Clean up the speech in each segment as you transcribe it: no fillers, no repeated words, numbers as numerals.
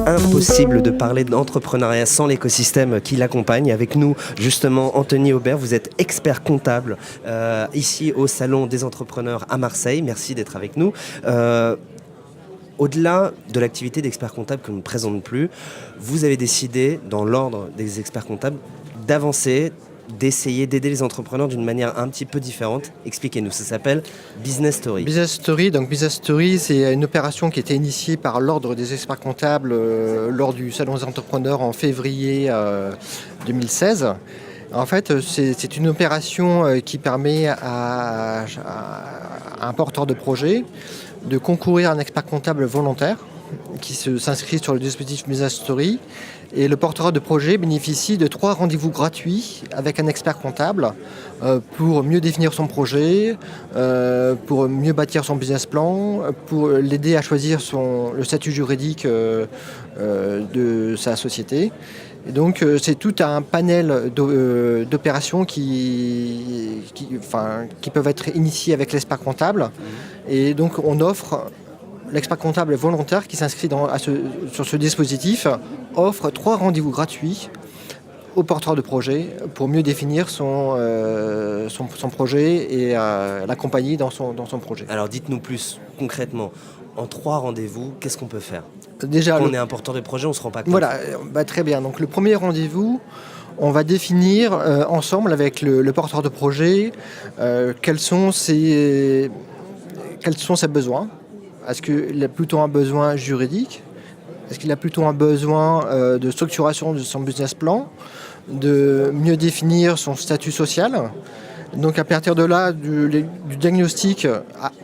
Impossible de parler d'entrepreneuriat sans l'écosystème qui l'accompagne. Avec nous, justement, Anthony Aubert, vous êtes expert comptable ici au Salon des entrepreneurs à Marseille. Merci d'être avec nous. Au-delà de l'activité d'expert comptable que l'on ne présente plus, vous avez décidé, dans l'ordre des experts comptables, d'avancer, d'essayer d'aider les entrepreneurs d'une manière un petit peu différente. Expliquez-nous, ça s'appelle Business Story. Business Story, donc Business Story, c'est une opération qui a été initiée par l'Ordre des experts comptables lors du Salon des entrepreneurs en février 2016. En fait, c'est une opération qui permet à un porteur de projet de concourir à un expert comptable volontaire qui s'inscrit sur le dispositif Business Story. Et le porteur de projet bénéficie de 3 rendez-vous gratuits avec un expert comptable pour mieux définir son projet, pour mieux bâtir son business plan, pour l'aider à choisir le statut juridique de sa société. Et donc c'est tout un panel d'opérations qui peuvent être initiées avec l'expert comptable. Et donc on offre, l'expert comptable volontaire qui s'inscrit sur ce dispositif offre 3 rendez-vous gratuits au porteur de projet pour mieux définir son projet et l'accompagner dans son projet. Alors dites-nous plus concrètement, en 3 rendez-vous, qu'est-ce qu'on peut faire ? Déjà, quand on est un porteur de projet, on ne se rend pas compte. Voilà, très bien. Donc le premier rendez-vous, on va définir ensemble avec le porteur de projet quels sont ses besoins. Est-ce qu'il a plutôt un besoin juridique ? Est-ce qu'il a plutôt un besoin de structuration de son business plan, de mieux définir son statut social ? Donc à partir de là, du diagnostic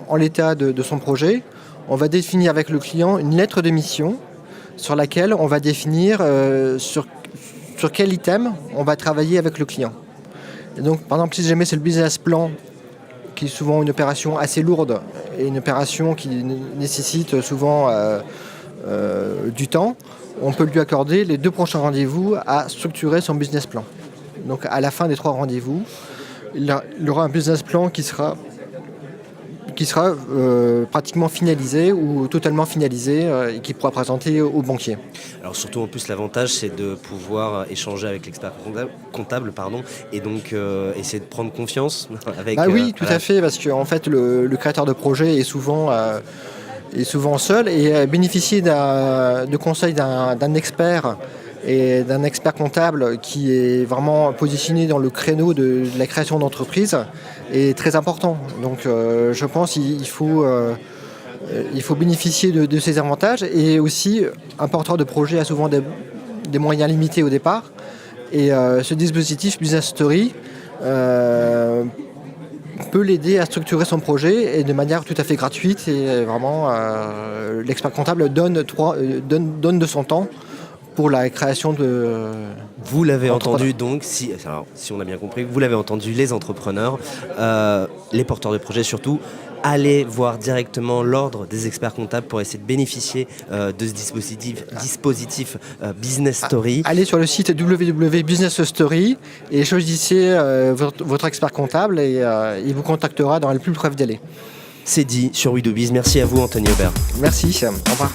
en l'état de son projet, on va définir avec le client une lettre de mission sur laquelle on va définir sur quel item on va travailler avec le client. Et donc par exemple, si jamais c'est le business plan, qui est souvent une opération assez lourde et une opération qui nécessite souvent du temps, on peut lui accorder les 2 prochains rendez-vous à structurer son business plan. Donc à la fin des 3 rendez-vous, il aura un business plan qui sera pratiquement finalisé ou totalement finalisé et qui pourra présenter au banquier. Alors surtout en plus l'avantage c'est de pouvoir échanger avec l'expert comptable et donc essayer de prendre confiance avec... oui, tout à fait, parce que en fait le créateur de projet est souvent seul et bénéficier de conseils d'un expert et d'un expert comptable qui est vraiment positionné dans le créneau de la création d'entreprise est très important. Donc je pense qu'il faut bénéficier de ces avantages, et aussi un porteur de projet a souvent des moyens limités au départ, et ce dispositif Business Story peut l'aider à structurer son projet et de manière tout à fait gratuite, et vraiment l'expert comptable donne de son temps pour la création de... Vous l'avez entendu donc, si on a bien compris, vous l'avez entendu, les entrepreneurs, les porteurs de projets surtout, allez voir directement l'ordre des experts comptables pour essayer de bénéficier de ce dispositif Business Story. Allez sur le site www.businessstory et choisissez votre expert comptable et il vous contactera dans les plus brefs délais. C'est dit sur We Do Biz. Merci à vous, Anthony Aubert. Merci, au revoir.